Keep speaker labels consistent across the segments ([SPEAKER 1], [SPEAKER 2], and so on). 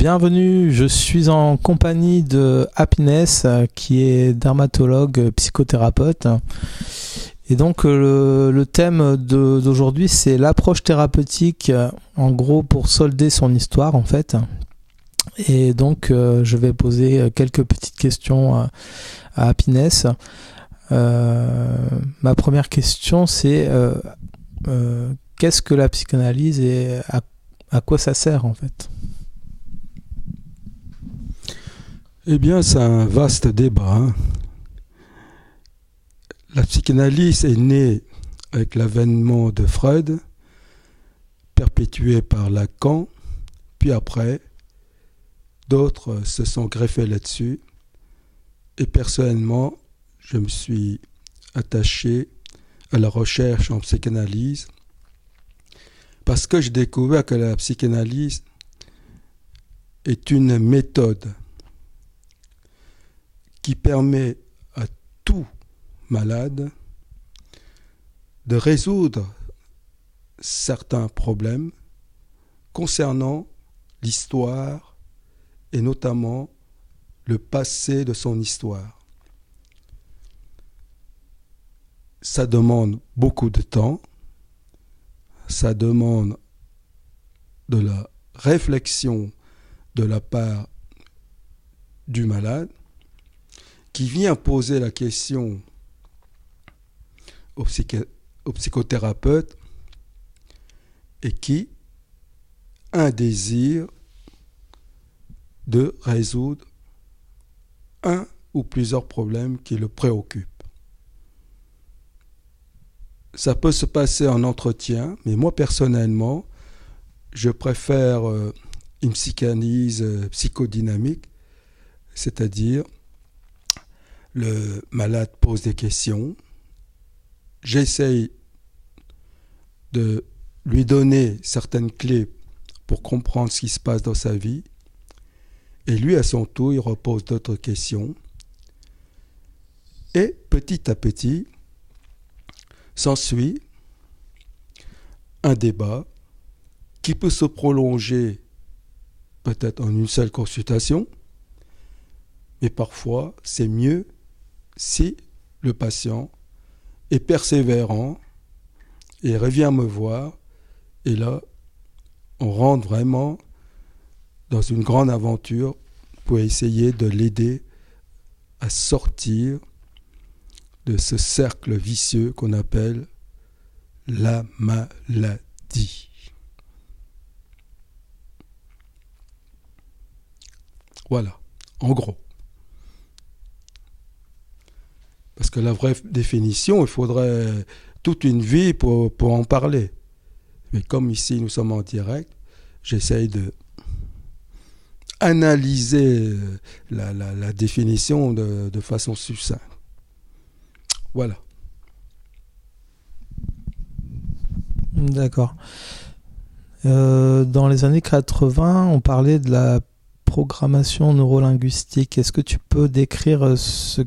[SPEAKER 1] Bienvenue, je suis en compagnie de Happiness qui est dermatologue psychothérapeute. Et donc le thème d'aujourd'hui c'est l'approche thérapeutique en gros pour solder son histoire en fait. Et donc je vais poser quelques petites questions à Happiness. Ma première question c'est qu'est-ce que la psychanalyse et à quoi ça sert en fait?
[SPEAKER 2] Eh bien, c'est un vaste débat. La psychanalyse est née avec l'avènement de Freud, perpétué par Lacan, puis après, d'autres se sont greffés là-dessus. Et personnellement, je me suis attaché à la recherche en psychanalyse parce que j'ai découvert que la psychanalyse est une méthode qui permet à tout malade de résoudre certains problèmes concernant l'histoire et notamment le passé de son histoire. Ça demande beaucoup de temps, ça demande de la réflexion de la part du malade, qui vient poser la question au psychothérapeute et qui a un désir de résoudre un ou plusieurs problèmes qui le préoccupent. Ça peut se passer en entretien, mais moi personnellement, je préfère une psychanalyse psychodynamique, c'est-à-dire le malade pose des questions, j'essaye de lui donner certaines clés pour comprendre ce qui se passe dans sa vie, et lui à son tour, il repose d'autres questions, et petit à petit, s'ensuit un débat qui peut se prolonger peut-être en une seule consultation, mais parfois c'est mieux si le patient est persévérant et revient me voir, et là, on rentre vraiment dans une grande aventure pour essayer de l'aider à sortir de ce cercle vicieux qu'on appelle la maladie. Voilà, en gros. Parce que la vraie définition, il faudrait toute une vie pour en parler. Mais comme ici, nous sommes en direct, j'essaye de analyser la définition de façon succincte. Voilà.
[SPEAKER 1] D'accord. Dans les années 80, on parlait de la programmation neurolinguistique. Est-ce que tu peux décrire ce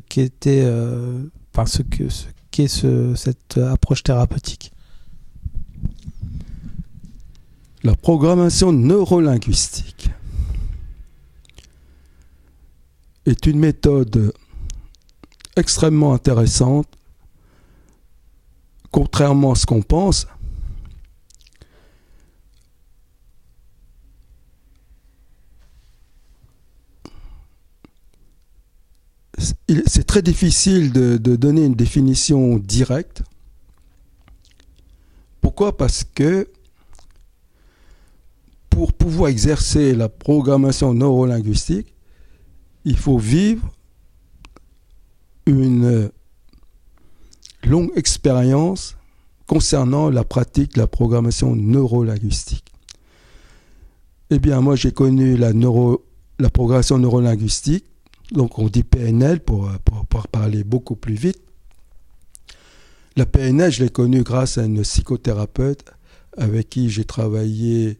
[SPEAKER 1] qu'était, ce qu'est cette approche thérapeutique?
[SPEAKER 2] La programmation neurolinguistique est une méthode extrêmement intéressante, contrairement à ce qu'on pense. C'est très difficile de donner une définition directe. Pourquoi ? Parce que pour pouvoir exercer la programmation neurolinguistique, il faut vivre une longue expérience concernant la pratique de la programmation neurolinguistique. Eh bien, moi, j'ai connu la programmation neurolinguistique, donc on dit PNL pour parler beaucoup plus vite. La PNL, je l'ai connue grâce à une psychothérapeute avec qui j'ai travaillé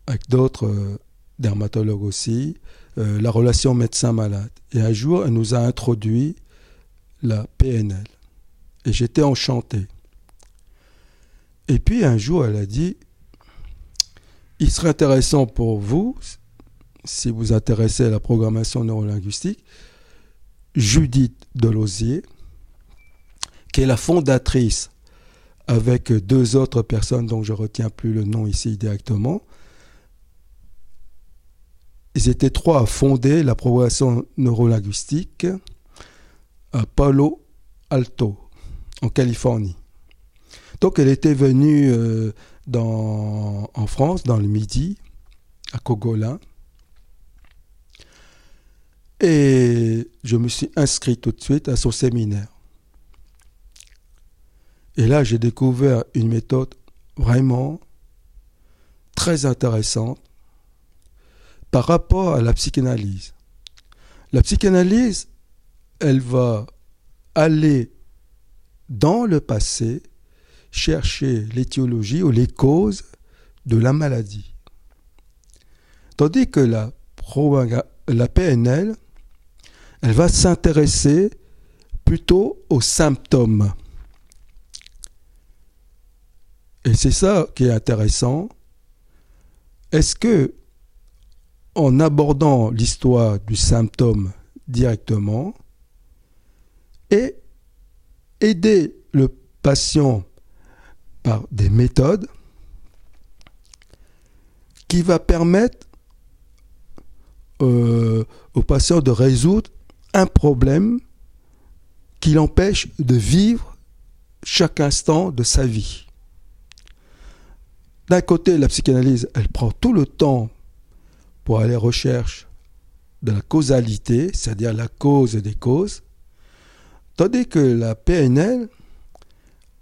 [SPEAKER 2] avec d'autres dermatologues aussi, la relation médecin-malade. Et un jour, elle nous a introduit la PNL. Et j'étais enchanté. Et puis un jour, elle a dit, il serait intéressant pour vous, si vous intéressez à la programmation neurolinguistique, Judith Delosier, qui est la fondatrice avec 2 autres personnes dont je ne retiens plus le nom ici directement. Ils étaient 3 à fonder la programmation neurolinguistique à Palo Alto, en Californie. Donc elle était venue en France, dans le Midi, à Cogolin. Et je me suis inscrit tout de suite à son séminaire. Et là, j'ai découvert une méthode vraiment très intéressante par rapport à la psychanalyse. La psychanalyse, elle va aller dans le passé chercher l'étiologie ou les causes de la maladie. Tandis que la PNL, elle va s'intéresser plutôt aux symptômes. Et c'est ça qui est intéressant. Est-ce que, en abordant l'histoire du symptôme directement, et aider le patient par des méthodes qui va permettre au patient de résoudre un problème qui l'empêche de vivre chaque instant de sa vie. D'un côté, la psychanalyse, elle prend tout le temps pour aller à la recherche de la causalité, c'est-à-dire la cause des causes, tandis que la PNL,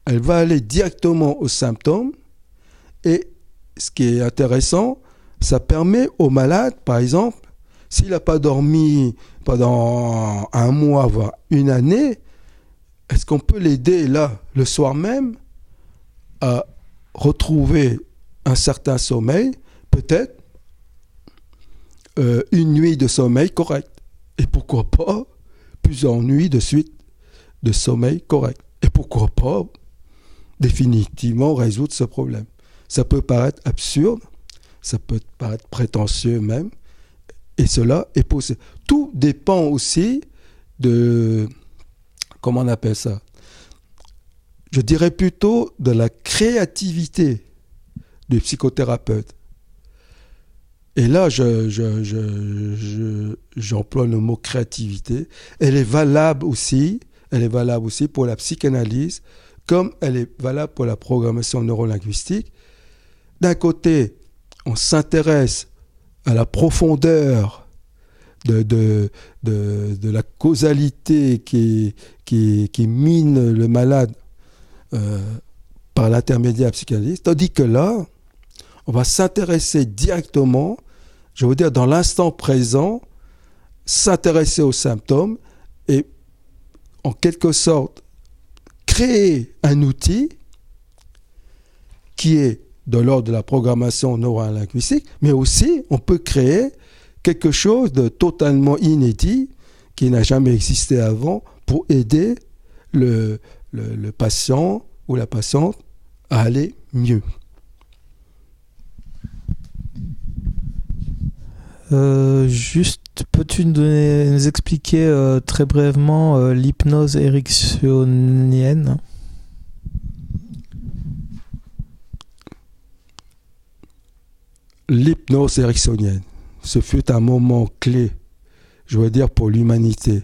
[SPEAKER 2] elle va aller directement aux symptômes, et ce qui est intéressant, ça permet au malade, par exemple, s'il n'a pas dormi pendant 1 mois, voire 1 année, est-ce qu'on peut l'aider là, le soir même, à retrouver un certain sommeil, peut-être 1 nuit de sommeil correct, et pourquoi pas plusieurs nuits de suite de sommeil correct, et pourquoi pas définitivement résoudre ce problème. Ça peut paraître absurde, ça peut paraître prétentieux même, et cela est possible. Tout dépend aussi de, comment on appelle ça, je dirais plutôt de la créativité du psychothérapeute. Et là, j'emploie le mot créativité. Elle est valable aussi pour la psychanalyse, comme elle est valable pour la programmation neurolinguistique. D'un côté, on s'intéresse à la profondeur de la causalité qui mine le malade par l'intermédiaire psychanalyste, tandis que là, on va s'intéresser directement, je veux dire dans l'instant présent, s'intéresser aux symptômes et en quelque sorte créer un outil qui est de l'ordre de la programmation neurolinguistique, mais aussi on peut créer quelque chose de totalement inédit qui n'a jamais existé avant pour aider le patient ou la patiente à aller mieux.
[SPEAKER 1] Juste, peux-tu nous expliquer très brièvement l'hypnose ericksonienne ?
[SPEAKER 2] L'hypnose ericksonienne, ce fut un moment clé, je veux dire, pour l'humanité.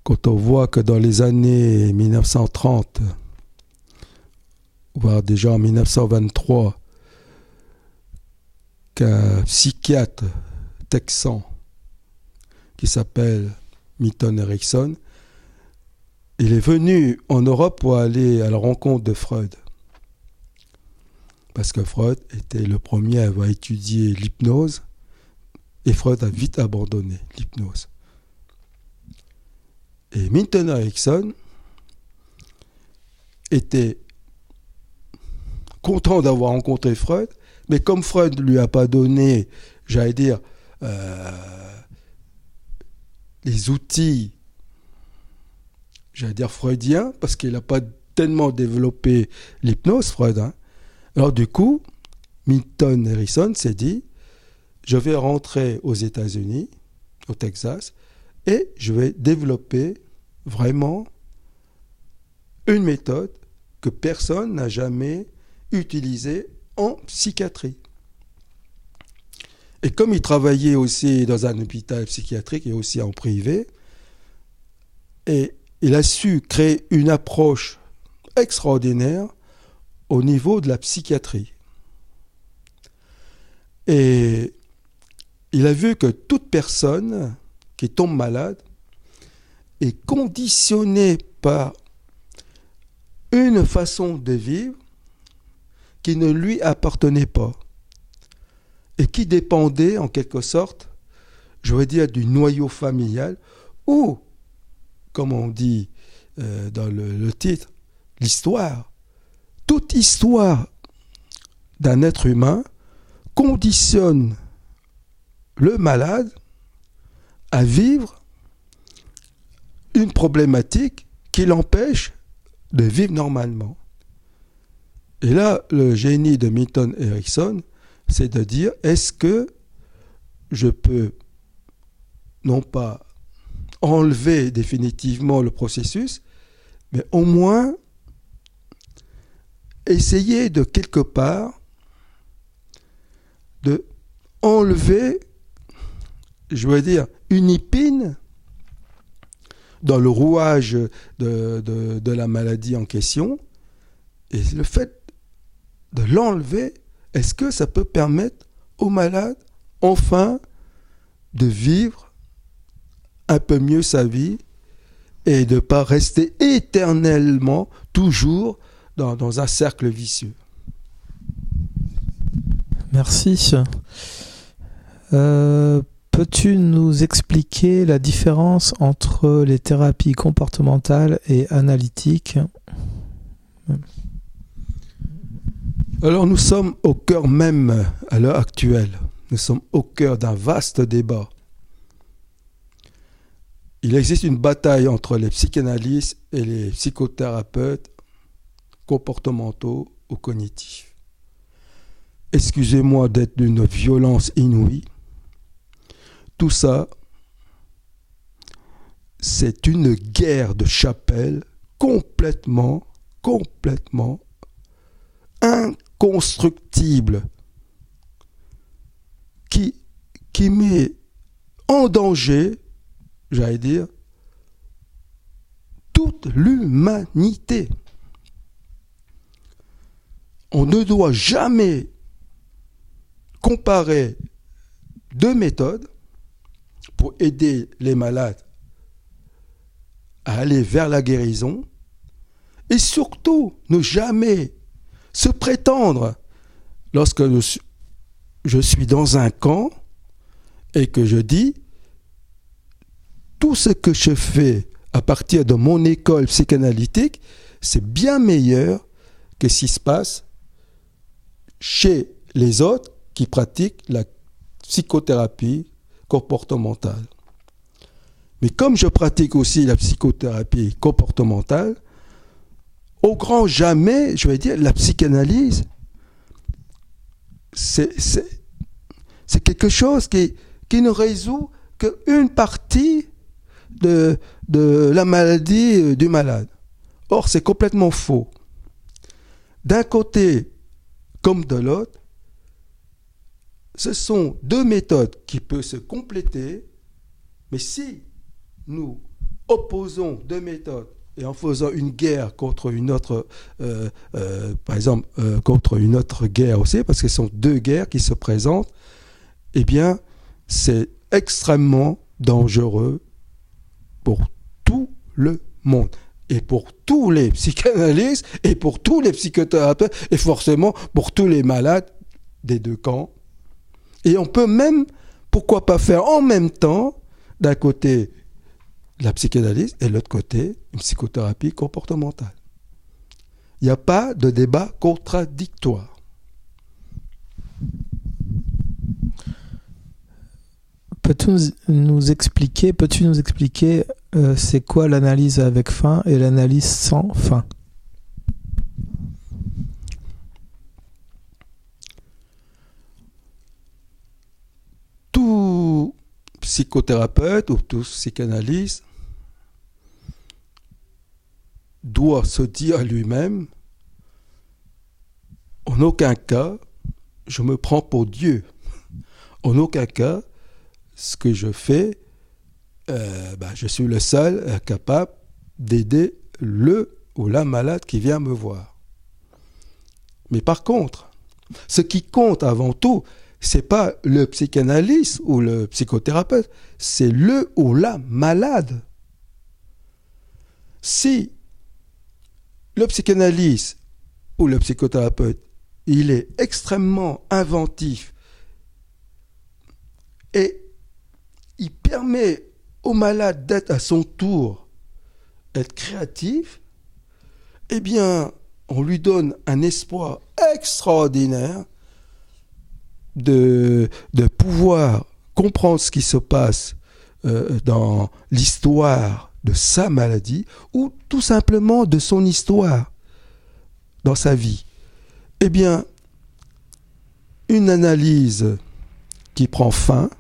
[SPEAKER 2] Quand on voit que dans les années 1930, voire déjà en 1923, qu'un psychiatre texan qui s'appelle Milton Erickson, il est venu en Europe pour aller à la rencontre de Freud. Parce que Freud était le premier à avoir étudié l'hypnose, et Freud a vite abandonné l'hypnose. Et Milton Erickson était content d'avoir rencontré Freud, mais comme Freud ne lui a pas donné, j'allais dire, les outils, j'allais dire freudiens, parce qu'il n'a pas tellement développé l'hypnose, Freud, hein. Alors du coup, Milton Erickson s'est dit, je vais rentrer aux États-Unis, au Texas, et je vais développer vraiment une méthode que personne n'a jamais utilisée en psychiatrie. Et comme il travaillait aussi dans un hôpital psychiatrique et aussi en privé, et il a su créer une approche extraordinaire au niveau de la psychiatrie. Et il a vu que toute personne qui tombe malade est conditionnée par une façon de vivre qui ne lui appartenait pas et qui dépendait en quelque sorte, je veux dire, du noyau familial ou, comme on dit dans le titre, l'histoire. Toute histoire d'un être humain conditionne le malade à vivre une problématique qui l'empêche de vivre normalement. Et là, le génie de Milton Erickson, c'est de dire, est-ce que je peux non pas enlever définitivement le processus, mais au moins essayer de quelque part de enlever, je veux dire, une épine dans le rouage de la maladie en question. Et le fait de l'enlever, est-ce que ça peut permettre au malade, enfin, de vivre un peu mieux sa vie et de ne pas rester éternellement, toujours, dans un cercle vicieux.
[SPEAKER 1] Merci. Peux-tu nous expliquer la différence entre les thérapies comportementales et analytiques ?
[SPEAKER 2] Alors nous sommes au cœur même, à l'heure actuelle, nous sommes au cœur d'un vaste débat. Il existe une bataille entre les psychanalystes et les psychothérapeutes comportementaux ou cognitifs. Excusez-moi d'être d'une violence inouïe. Tout ça, c'est une guerre de chapelle complètement inconstructible qui met en danger, j'allais dire, toute l'humanité. On ne doit jamais comparer deux méthodes pour aider les malades à aller vers la guérison et surtout ne jamais se prétendre lorsque je suis dans un camp et que je dis tout ce que je fais à partir de mon école psychanalytique, c'est bien meilleur que ce qui se passe chez les autres qui pratiquent la psychothérapie comportementale. Mais comme je pratique aussi la psychothérapie comportementale, au grand jamais, je vais dire, la psychanalyse, c'est quelque chose qui ne résout qu'une partie de la maladie du malade. Or, c'est complètement faux. D'un côté comme de l'autre, ce sont deux méthodes qui peuvent se compléter, mais si nous opposons deux méthodes et en faisant une guerre contre une autre, par exemple, contre une autre guerre aussi, parce que ce sont deux guerres qui se présentent, eh bien, c'est extrêmement dangereux pour tout le monde. Et pour tous les psychanalystes, et pour tous les psychothérapeutes, et forcément pour tous les malades des deux camps. Et on peut même, pourquoi pas faire en même temps, d'un côté la psychanalyse et de l'autre côté une psychothérapie comportementale. Il n'y a pas de débat contradictoire.
[SPEAKER 1] Peux-tu nous expliquer c'est quoi l'analyse avec fin et l'analyse sans fin ?
[SPEAKER 2] psychothérapeute ou tout psychanalyste doit se dire à lui-même, en aucun cas, je me prends pour Dieu. En aucun cas, ce que je fais, je suis le seul capable d'aider le ou la malade qui vient me voir. Mais par contre, ce qui compte avant tout, c'est pas le psychanalyste ou le psychothérapeute, c'est le ou la malade. Si le psychanalyste ou le psychothérapeute, il est extrêmement inventif et il permet au malade d'être à son tour, être créatif, eh bien, on lui donne un espoir extraordinaire de pouvoir comprendre ce qui se passe dans l'histoire de sa maladie ou tout simplement de son histoire dans sa vie. Eh bien, une analyse qui prend fin,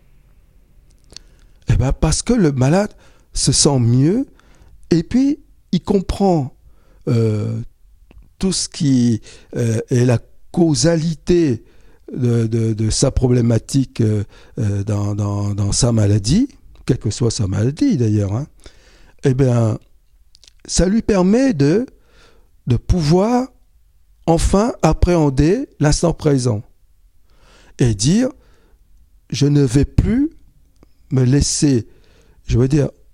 [SPEAKER 2] parce que le malade se sent mieux et puis il comprend tout ce qui est la causalité de sa problématique dans sa maladie, quelle que soit sa maladie d'ailleurs, hein. Eh bien, ça lui permet de pouvoir enfin appréhender l'instant présent et dire, je ne vais plus me laisser,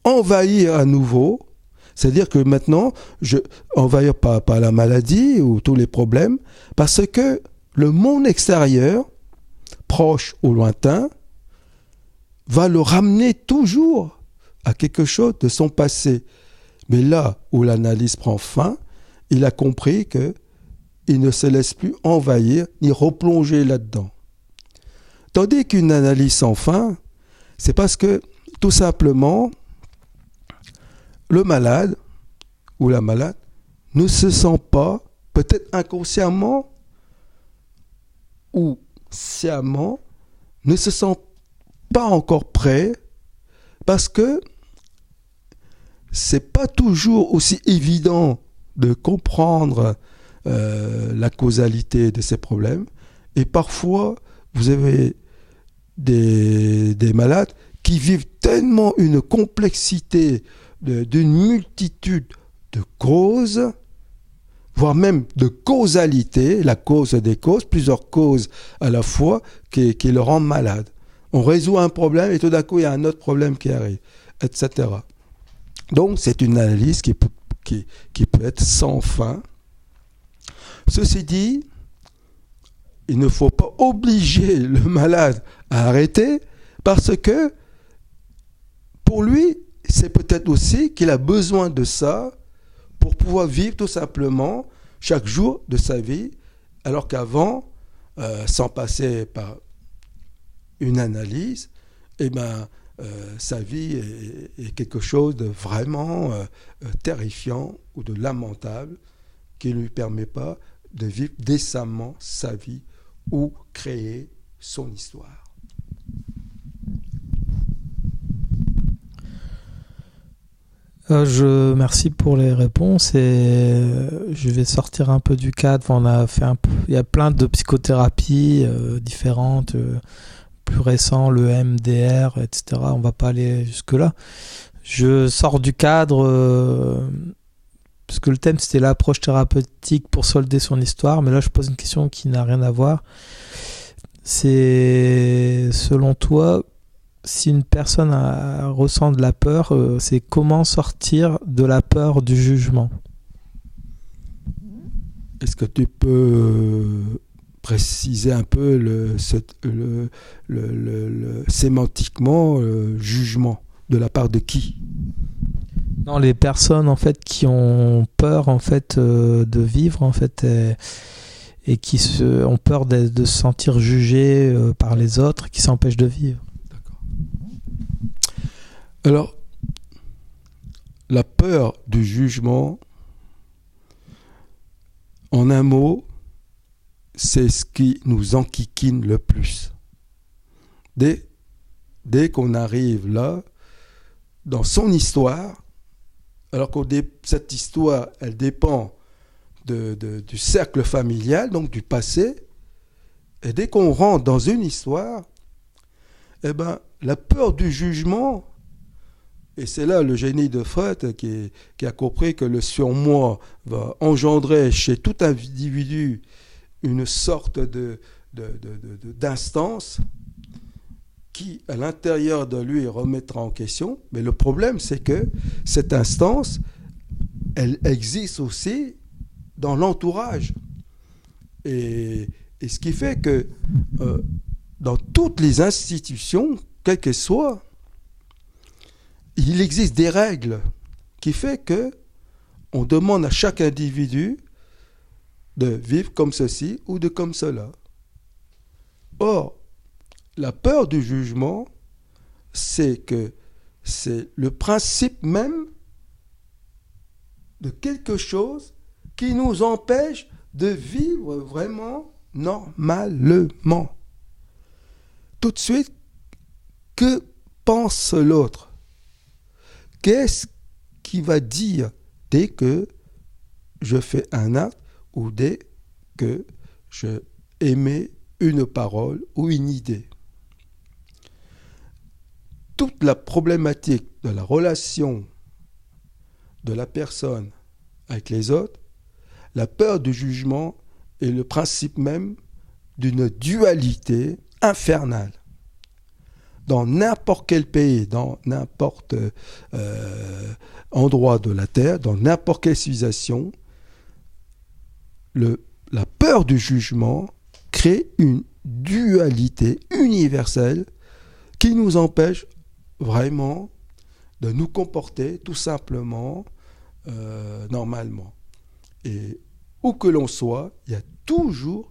[SPEAKER 2] envahir à nouveau. C'est-à-dire que maintenant, envahir par la maladie ou tous les problèmes, parce que le monde extérieur, proche ou lointain, va le ramener toujours à quelque chose de son passé. Mais là où l'analyse prend fin, il a compris qu'il ne se laisse plus envahir ni replonger là-dedans. Tandis qu'une analyse sans fin, c'est parce que tout simplement, le malade ou la malade ne se sent pas, peut-être inconsciemment ou sciemment, ne se sent pas encore prêt parce que c'est pas toujours aussi évident de comprendre la causalité de ces problèmes. Et parfois, vous avez des malades qui vivent tellement une complexité d'une multitude de causes, voire même de causalité, la cause des causes, plusieurs causes à la fois qui le rendent malade. On résout un problème et tout d'un coup, il y a un autre problème qui arrive, etc. Donc, c'est une analyse qui peut être sans fin. Ceci dit, il ne faut pas obliger le malade à arrêter parce que pour lui, c'est peut-être aussi qu'il a besoin de ça pour pouvoir vivre tout simplement chaque jour de sa vie, alors qu'avant, sans passer par une analyse, sa vie est quelque chose de vraiment terrifiant ou de lamentable qui ne lui permet pas de vivre décemment sa vie ou créer son histoire.
[SPEAKER 1] Merci pour les réponses et je vais sortir un peu du cadre. Il y a plein de psychothérapies différentes, plus récentes, le MDR, etc. On va pas aller jusque-là. Je sors du cadre parce que le thème c'était l'approche thérapeutique pour solder son histoire, mais là je pose une question qui n'a rien à voir. C'est selon toi, si une personne ressent de la peur, c'est comment sortir de la peur du jugement?
[SPEAKER 2] Est-ce que tu peux préciser un peu sémantiquement jugement de la part de qui?
[SPEAKER 1] Non, les personnes en fait qui ont peur en fait de vivre en fait et qui ont peur de se sentir jugées par les autres, qui s'empêchent de vivre.
[SPEAKER 2] Alors, la peur du jugement, en un mot, c'est ce qui nous enquiquine le plus. Dès dès qu'on arrive là, dans son histoire, alors que cette histoire, elle dépend du cercle familial, donc du passé, et dès qu'on rentre dans une histoire, eh ben, la peur du jugement, et c'est là le génie de Freud qui a compris que le surmoi va engendrer chez tout individu une sorte d'instance qui, à l'intérieur de lui, remettra en question. Mais le problème, c'est que cette instance, elle existe aussi dans l'entourage. Et ce qui fait que dans toutes les institutions, quelles qu'elles soient, il existe des règles qui fait que on demande à chaque individu de vivre comme ceci ou de comme cela. Or, la peur du jugement, c'est le principe même de quelque chose qui nous empêche de vivre vraiment normalement. Tout de suite, que pense l'autre ? Qu'est-ce qu'il va dire dès que je fais un acte ou dès que je émets une parole ou une idée ? Toute la problématique de la relation de la personne avec les autres, la peur du jugement est le principe même d'une dualité infernale. Dans n'importe quel pays, dans n'importe endroit de la Terre, dans n'importe quelle civilisation, la peur du jugement crée une dualité universelle qui nous empêche vraiment de nous comporter tout simplement normalement. Et où que l'on soit, il y a toujours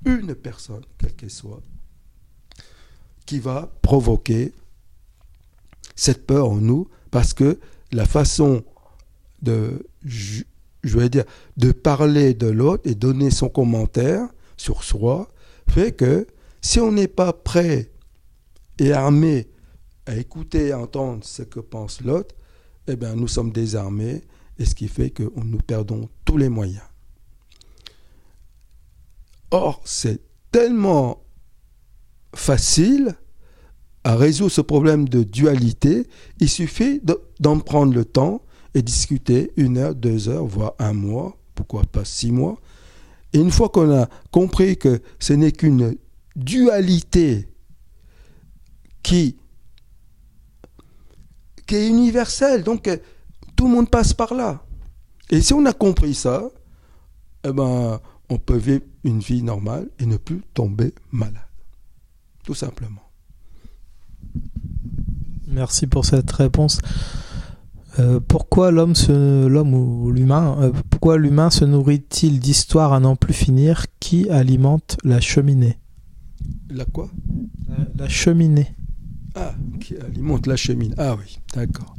[SPEAKER 2] une personne, quelle qu'elle soit, qui va provoquer cette peur en nous, parce que la façon de parler de l'autre et donner son commentaire sur soi fait que si on n'est pas prêt et armé à écouter et à entendre ce que pense l'autre, eh bien nous sommes désarmés, et ce qui fait que nous perdons tous les moyens. Or, c'est tellement facile à résoudre ce problème de dualité. Il suffit d'en prendre le temps et discuter 1 heure, 2 heures, voire 1 mois, pourquoi pas 6 mois. Et une fois qu'on a compris que ce n'est qu'une dualité qui est universelle, donc tout le monde passe par là. Et si on a compris ça, eh ben, on peut vivre une vie normale et ne plus tomber malade. Tout simplement.
[SPEAKER 1] Merci pour cette réponse. Pourquoi l'humain se nourrit-il d'histoires à n'en plus finir qui alimentent la cheminée ?
[SPEAKER 2] La quoi ?
[SPEAKER 1] La cheminée.
[SPEAKER 2] Ah, qui alimente la cheminée. Ah oui, d'accord.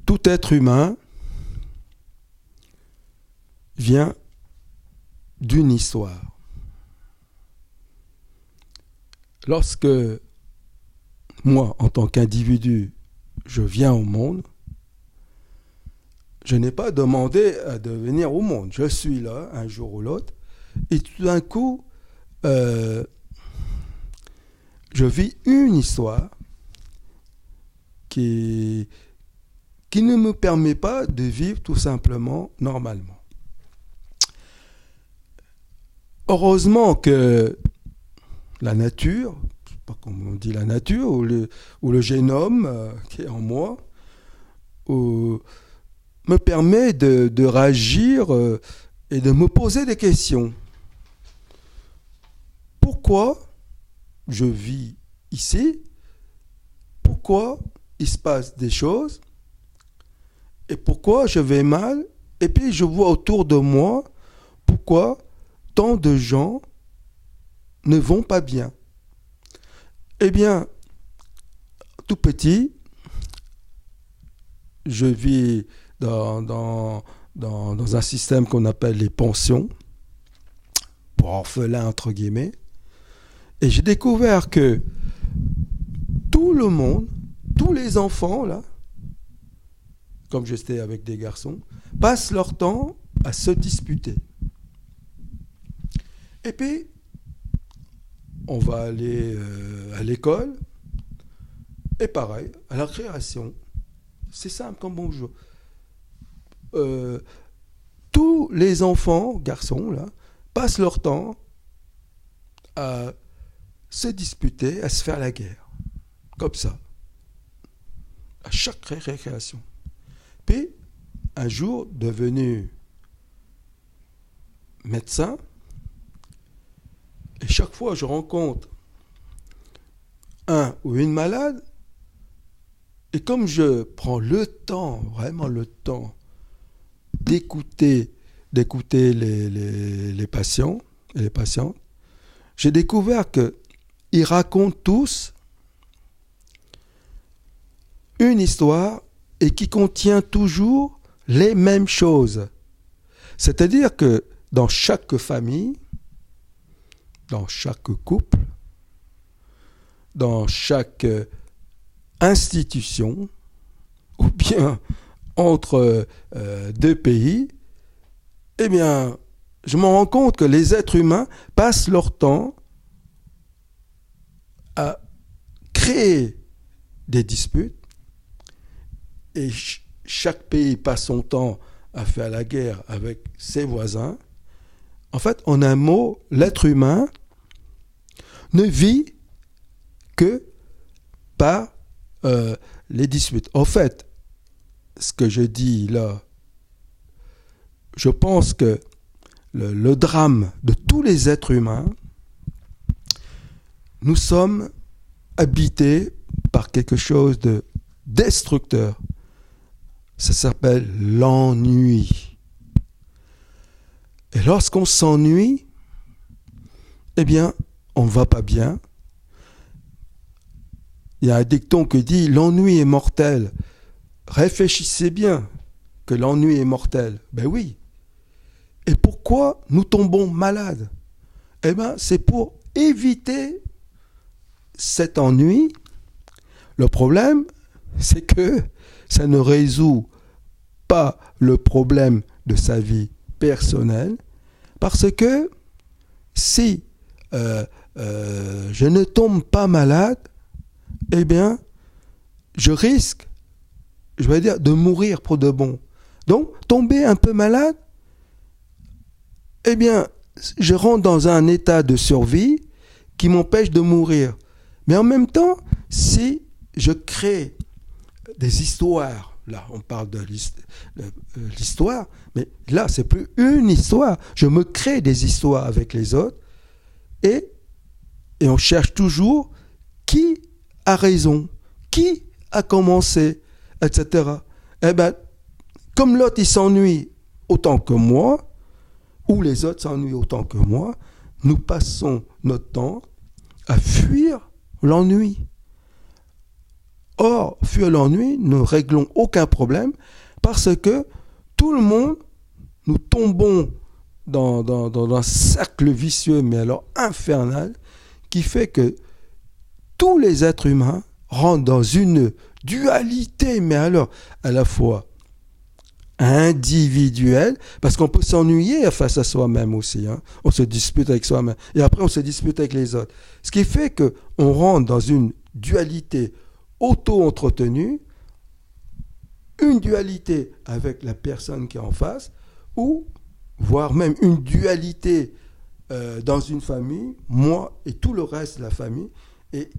[SPEAKER 2] Tout être humain vient d'une histoire. Lorsque moi, en tant qu'individu, je viens au monde, je n'ai pas demandé à devenir au monde. Je suis là, un jour ou l'autre, et tout d'un coup, je vis une histoire qui ne me permet pas de vivre tout simplement normalement. Heureusement que la nature, je ne sais pas comment on dit la nature, ou le génome qui est en moi, me permet de réagir et de me poser des questions. Pourquoi je vis ici ? Pourquoi il se passe des choses ? Et pourquoi je vais mal ? Et puis je vois autour de moi pourquoi tant de gens ne vont pas bien. Eh bien, tout petit, je vis dans dans un système qu'on appelle les pensions, pour orphelins, entre guillemets. Et j'ai découvert que tout le monde, tous les enfants, là, comme j'étais avec des garçons, passent leur temps à se disputer. Et puis, on va aller à l'école, et pareil, à la récréation. C'est simple comme bonjour. Tous les enfants, garçons, là, passent leur temps à se disputer, à se faire la guerre. Comme ça. À chaque récréation. Puis, un jour, devenu médecin, et chaque fois je rencontre un ou une malade, et comme je prends le temps, vraiment le temps, d'écouter les patients et les patientes, j'ai découvert qu'ils racontent tous une histoire et qui contient toujours les mêmes choses. C'est-à-dire que dans chaque famille, dans chaque couple, dans chaque institution, ou bien entre deux pays, eh bien, je me rends compte que les êtres humains passent leur temps à créer des disputes, et chaque pays passe son temps à faire la guerre avec ses voisins. En fait, en un mot, l'être humain ne vit que par les disputes. En fait, ce que je dis là, je pense que le drame de tous les êtres humains, nous sommes habités par quelque chose de destructeur. Ça s'appelle l'ennui. Et lorsqu'on s'ennuie, eh bien, on ne va pas bien. Il y a un dicton qui dit « L'ennui est mortel ». Réfléchissez bien que l'ennui est mortel. Ben oui. Et pourquoi nous tombons malades? Eh bien, c'est pour éviter cet ennui. Le problème, c'est que ça ne résout pas le problème de sa vie personnelle, parce que si je ne tombe pas malade, eh bien, je risque, je vais dire, de mourir pour de bon. Donc, tomber un peu malade, eh bien, je rentre dans un état de survie qui m'empêche de mourir. Mais en même temps, si je crée des histoires, là, on parle de l'histoire, mais là, c'est plus une histoire. Je me crée des histoires avec les autres, et on cherche toujours qui a raison, qui a commencé, etc. Eh bien, comme l'autre, il s'ennuie autant que moi, ou les autres s'ennuient autant que moi, nous passons notre temps à fuir l'ennui. Or, fuir l'ennui, nous ne réglons aucun problème, parce que tout le monde, nous tombons dans un cercle vicieux, mais alors infernal, qui fait que tous les êtres humains rentrent dans une dualité, mais alors à la fois individuelle, parce qu'on peut s'ennuyer face à soi-même aussi, hein. On se dispute avec soi-même, et après on se dispute avec les autres. Ce qui fait qu'on rentre dans une dualité auto-entretenue, une dualité avec la personne qui est en face, ou voire même une dualité dans une famille, moi et tout le reste de la famille, et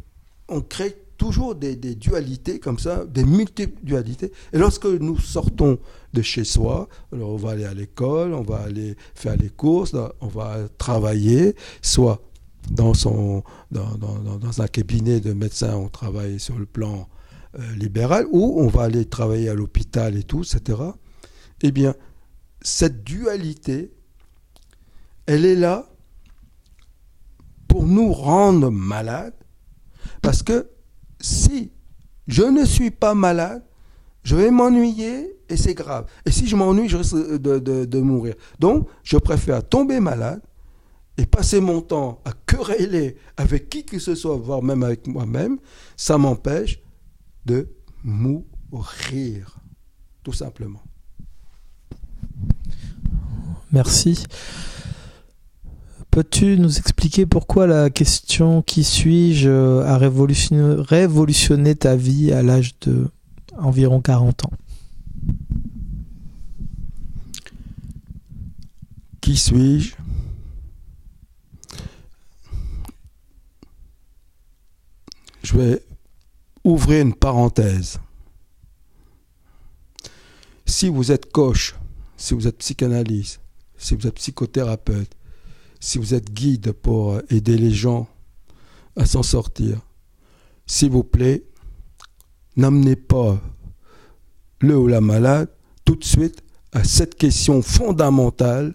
[SPEAKER 2] on crée toujours des dualités comme ça, des multiples dualités. Et lorsque nous sortons de chez soi, alors on va aller à l'école, on va aller faire les courses, on va travailler, soit dans un cabinet de médecin, on travaille sur le plan libéral, ou on va aller travailler à l'hôpital et tout, etc. Eh bien, cette dualité, elle est là pour nous rendre malades, parce que si je ne suis pas malade, je vais m'ennuyer et c'est grave. Et si je m'ennuie, je risque de mourir. Donc, je préfère tomber malade et passer mon temps à quereller avec qui que ce soit, voire même avec moi-même. Ça m'empêche de mourir, tout simplement.
[SPEAKER 1] Merci. Peux-tu nous expliquer pourquoi la question « Qui suis-je » a révolutionné ta vie à l'âge de environ 40 ans?
[SPEAKER 2] Qui suis-je? Je vais ouvrir une parenthèse. Si vous êtes coach, si vous êtes psychanalyste, si vous êtes psychothérapeute, si vous êtes guide pour aider les gens à s'en sortir, s'il vous plaît, n'amenez pas le ou la malade tout de suite à cette question fondamentale,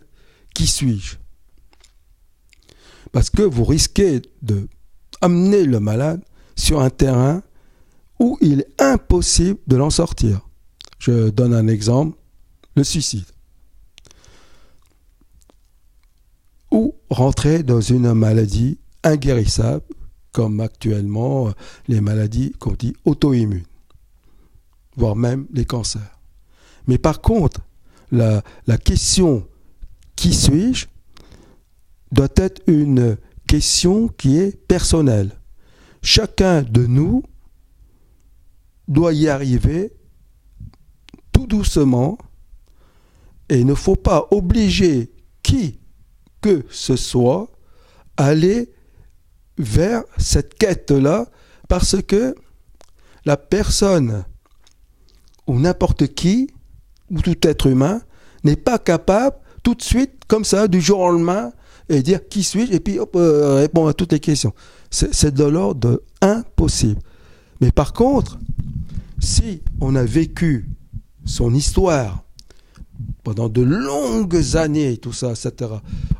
[SPEAKER 2] qui suis-je? Parce que vous risquez de amener le malade sur un terrain où il est impossible de l'en sortir. Je donne un exemple, le suicide. Ou rentrer dans une maladie inguérissable, comme actuellement les maladies qu'on dit auto-immunes, voire même les cancers. Mais par contre, la question « qui suis-je » doit être une question qui est personnelle. Chacun de nous doit y arriver tout doucement et il ne faut pas obliger qui que ce soit à aller vers cette quête-là parce que la personne ou n'importe qui ou tout être humain n'est pas capable tout de suite, comme ça, du jour au lendemain, et dire qui suis-je, et puis hop, répondre à toutes les questions. C'est de l'ordre de impossible. Mais par contre, si on a vécu son histoire pendant de longues années, tout ça, etc.,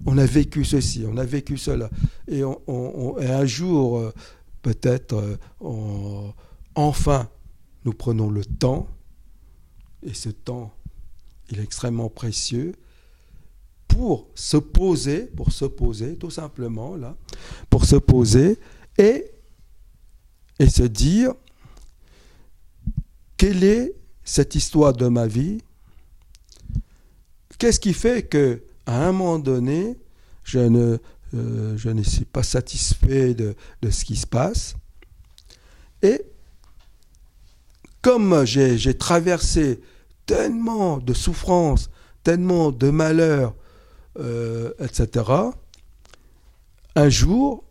[SPEAKER 2] on a vécu ceci, on a vécu cela, et, et un jour, peut-être, enfin, nous prenons le temps, et ce temps, il est extrêmement précieux, pour se poser, tout simplement, là, pour se poser et se dire quelle est cette histoire de ma vie, qu'est-ce qui fait qu'à un moment donné, je ne suis pas satisfait de ce qui se passe. Et comme j'ai traversé tellement de souffrances, tellement de malheurs, etc., un jour,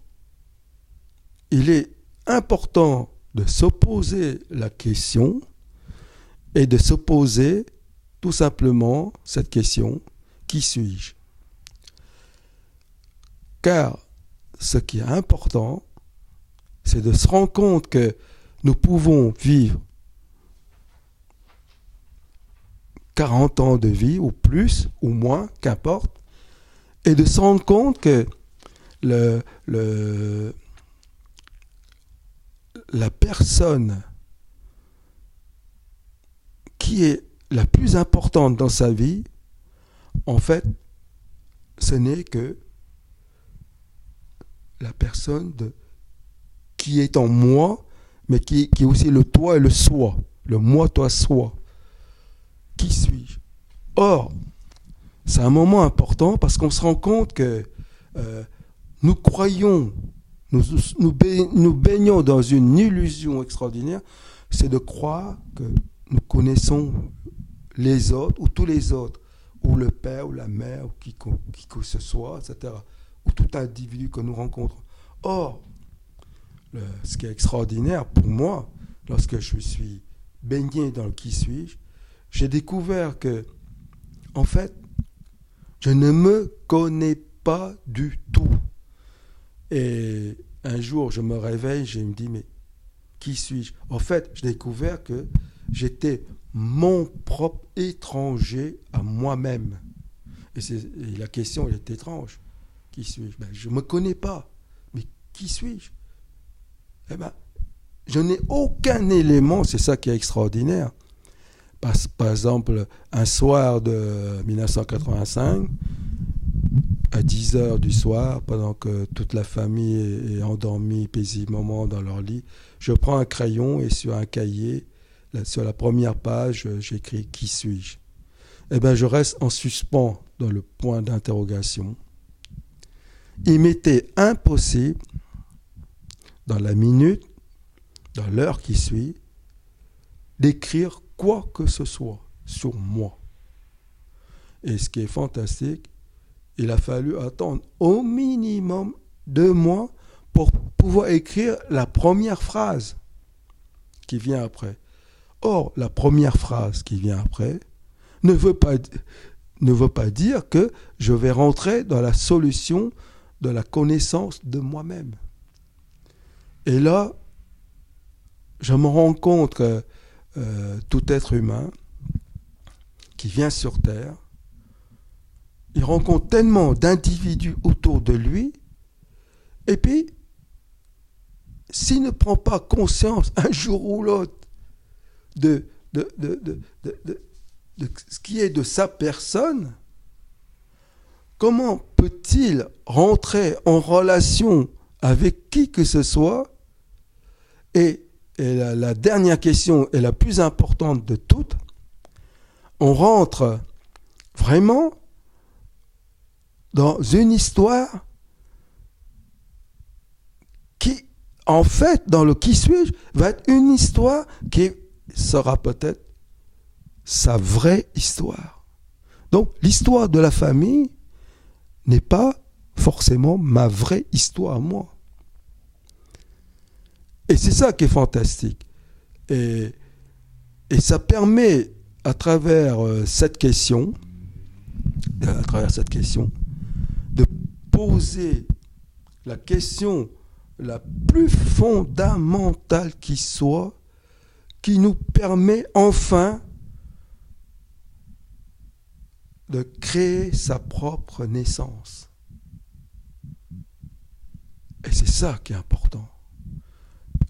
[SPEAKER 2] il est important de se poser la question et de se poser tout simplement cette question, qui suis-je? Car ce qui est important, c'est de se rendre compte que nous pouvons vivre 40 ans de vie, ou plus, ou moins, qu'importe, et de se rendre compte que la personne qui est la plus importante dans sa vie, en fait, ce n'est que la personne qui est en moi, mais qui est aussi le toi et le soi, le moi, toi, soi. Qui suis-je? Or, c'est un moment important parce qu'on se rend compte que nous croyons, nous baignons dans une illusion extraordinaire, c'est de croire que nous connaissons les autres, ou tous les autres, ou le père, ou la mère, ou qui que ce soit, etc., ou tout individu que nous rencontrons. Or, ce qui est extraordinaire pour moi, lorsque je suis baigné dans le qui suis-je, j'ai découvert que, en fait, je ne me connais pas du tout. Et un jour, je me réveille, je me dis, mais qui suis-je? En fait, j'ai découvert que j'étais mon propre étranger à moi-même. Et la question, elle est étrange. Qui suis-je? Je ne me connais pas. Mais qui suis-je? Eh bien, je n'ai aucun élément, c'est ça qui est extraordinaire. Par exemple, un soir de 1985, à 10 heures du soir, pendant que toute la famille est endormie paisiblement dans leur lit, je prends un crayon et sur un cahier, sur la première page, j'écris « Qui suis-je » Eh bien, je reste en suspens dans le point d'interrogation. Il m'était impossible, dans la minute, dans l'heure qui suit, d'écrire quoi que ce soit sur moi. Et ce qui est fantastique, il a fallu attendre au minimum 2 mois pour pouvoir écrire la première phrase qui vient après. Or, la première phrase qui vient après ne veut pas dire que je vais rentrer dans la solution de la connaissance de moi-même. Et là, je me rends compte que tout être humain qui vient sur Terre, il rencontre tellement d'individus autour de lui, et puis, s'il ne prend pas conscience un jour ou l'autre de ce qui est de sa personne, comment peut-il rentrer en relation avec qui que ce soit? Et la dernière question est la plus importante de toutes. On rentre vraiment dans une histoire qui, en fait, dans le qui suis-je, va être une histoire qui sera peut-être sa vraie histoire. Donc, l'histoire de la famille n'est pas forcément ma vraie histoire à moi. Et c'est ça qui est fantastique. Et ça permet, à travers cette question, de poser la question la plus fondamentale qui soit, qui nous permet enfin de créer sa propre naissance. Et c'est ça qui est important.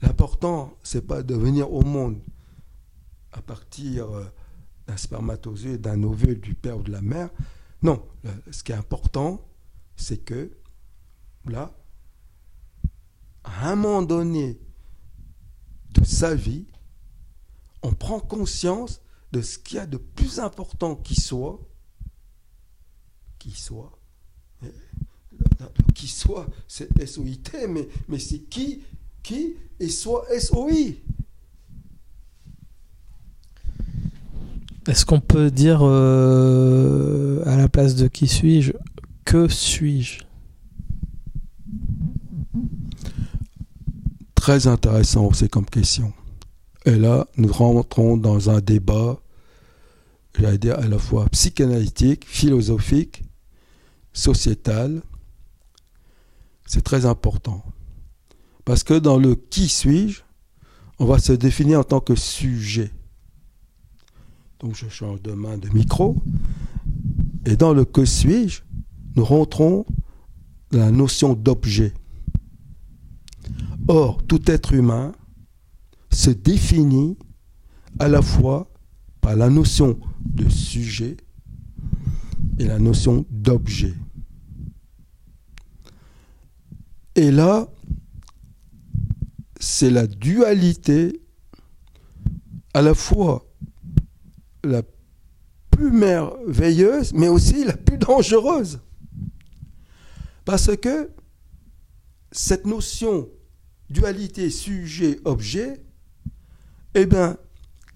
[SPEAKER 2] L'important, c'est pas de venir au monde à partir d'un spermatozoïde, d'un ovule, du père ou de la mère. Non, ce qui est important, c'est que là, à un moment donné de sa vie, on prend conscience de ce qu'il y a de plus important qui soit, c'est S-O-I-T, mais c'est qui et soit S-O-I.
[SPEAKER 1] Est-ce qu'on peut dire à la place de qui suis-je, que suis-je?
[SPEAKER 2] Très intéressant aussi comme question. Et là, nous rentrons dans un débat, j'allais dire à la fois psychanalytique, philosophique, sociétal. C'est très important. Parce que dans le qui suis-je, on va se définir en tant que sujet. Donc je change de main de micro. Et dans le que suis-je, nous rentrons dans la notion d'objet. Or, tout être humain se définit à la fois par la notion de sujet et la notion d'objet. Et là, c'est la dualité à la fois la plus merveilleuse, mais aussi la plus dangereuse. Parce que cette notion dualité sujet-objet,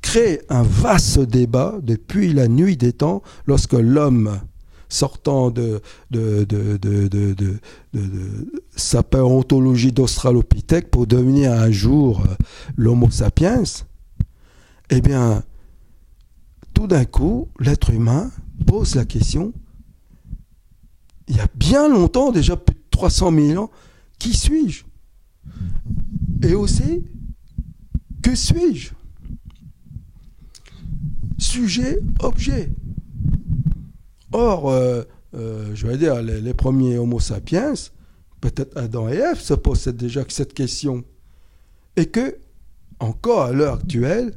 [SPEAKER 2] crée un vaste débat depuis la nuit des temps, lorsque l'homme, sortant de sa paléontologie d'Australopithèque pour devenir un jour l'Homo sapiens, tout d'un coup, l'être humain pose la question, il y a bien longtemps, déjà plus de 300 000 ans, qui suis-je? Et aussi, que suis-je? Sujet, objet. Or, je vais dire, les premiers Homo sapiens, peut-être Adam et Ève, se posaient déjà cette question. Et que, encore à l'heure actuelle,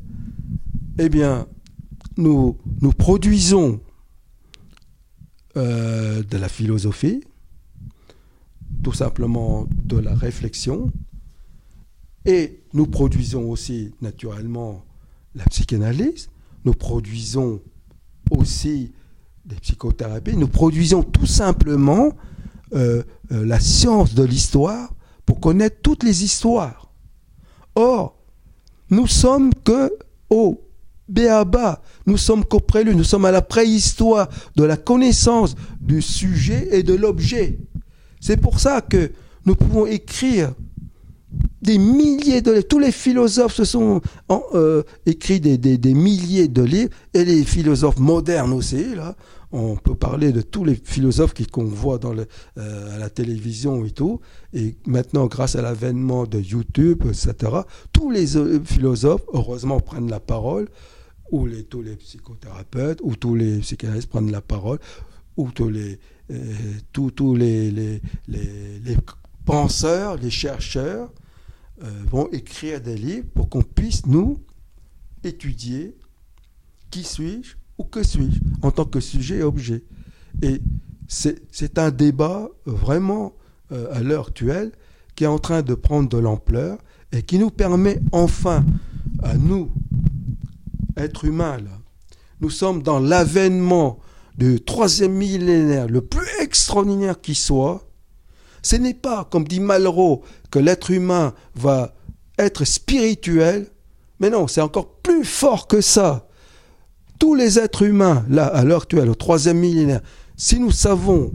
[SPEAKER 2] nous produisons de la philosophie, tout simplement de la réflexion, et nous produisons aussi naturellement la psychanalyse, nous produisons aussi des psychothérapies, nous produisons tout simplement la science de l'histoire pour connaître toutes les histoires. Or, nous sommes que au b.a.-ba, nous sommes qu'au prélude, nous sommes à la préhistoire de la connaissance du sujet et de l'objet. C'est pour ça que nous pouvons écrire des milliers de livres. Tous les philosophes se sont écrits des milliers de livres, et les philosophes modernes aussi, là. On peut parler de tous les philosophes qu'on voit à la télévision et tout. Et maintenant, grâce à l'avènement de YouTube, etc., tous les philosophes, heureusement, prennent la parole, ou tous les psychothérapeutes, ou tous les psychanalystes prennent la parole, ou tous les penseurs, les chercheurs vont écrire des livres pour qu'on puisse, nous, étudier qui suis-je ou que suis-je en tant que sujet et objet. Et c'est un débat vraiment à l'heure actuelle qui est en train de prendre de l'ampleur et qui nous permet enfin, à nous, êtres humains, là, nous sommes dans l'avènement du 3e millénaire, le plus extraordinaire qui soit. Ce n'est pas, comme dit Malraux, que l'être humain va être spirituel, mais non, c'est encore plus fort que ça. Tous les êtres humains, là, à l'heure actuelle, au 3e millénaire, si nous savons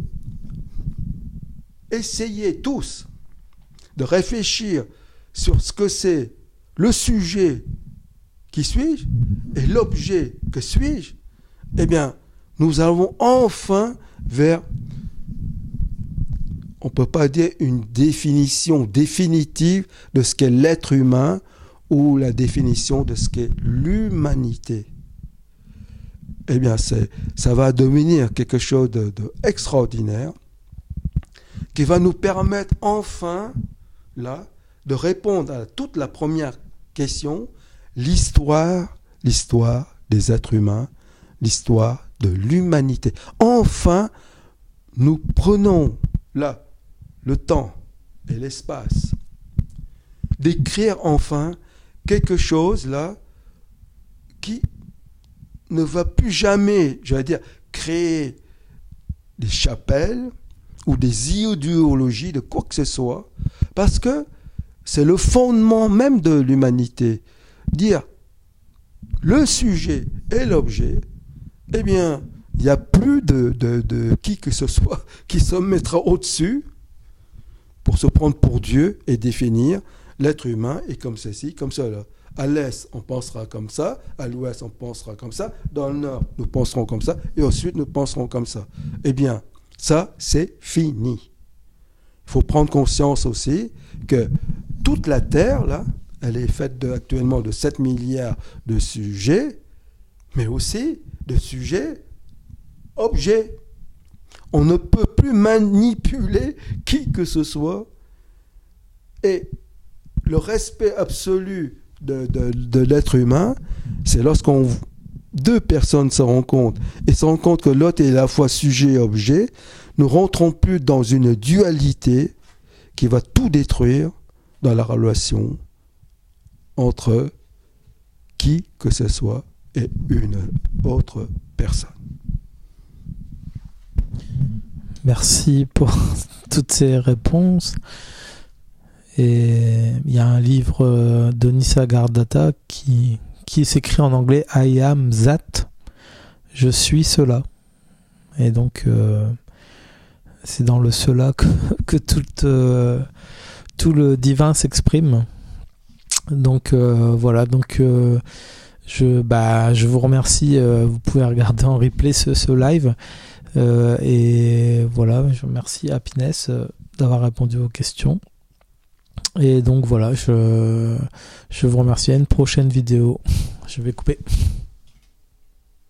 [SPEAKER 2] essayer tous de réfléchir sur ce que c'est le sujet qui suis-je et l'objet que suis-je, eh bien, nous allons enfin vers, on ne peut pas dire une définition définitive de ce qu'est l'être humain ou la définition de ce qu'est l'humanité. Eh bien, ça va devenir quelque chose d'extraordinaire qui va nous permettre enfin, là, de répondre à toute la première question, l'histoire des êtres humains, l'histoire de l'humanité. Enfin, nous prenons là le temps et l'espace d'écrire enfin quelque chose là qui ne va plus jamais, j'allais dire, créer des chapelles ou des idéologies de quoi que ce soit, parce que c'est le fondement même de l'humanité. Dire le sujet et l'objet, eh bien, il n'y a plus de qui que ce soit qui se mettra au-dessus pour se prendre pour Dieu et définir l'être humain est comme ceci, comme cela. À l'est, on pensera comme ça, à l'ouest, on pensera comme ça, dans le nord, nous penserons comme ça, et au sud, nous penserons comme ça. Eh bien, ça, c'est fini. Il faut prendre conscience aussi que toute la Terre, là, elle est faite actuellement de 7 milliards de sujets, mais aussi de sujets objets. On ne peut plus manipuler qui que ce soit. Et le respect absolu de l'être humain, c'est lorsqu'on deux personnes se rencontrent et se rendent compte que l'autre est à la fois sujet et objet, nous ne rentrons plus dans une dualité qui va tout détruire dans la relation entre qui que ce soit et une autre personne.
[SPEAKER 1] Merci pour toutes ces réponses. Et il y a un livre de Nisargadatta qui s'écrit en anglais I am that, je suis cela. Et donc c'est dans le cela que tout le divin s'exprime. Donc voilà, donc je vous remercie. Vous pouvez regarder en replay ce live. Et voilà, je remercie Happiness d'avoir répondu aux questions. Et donc voilà, je vous remercie. À une prochaine vidéo. Je vais couper.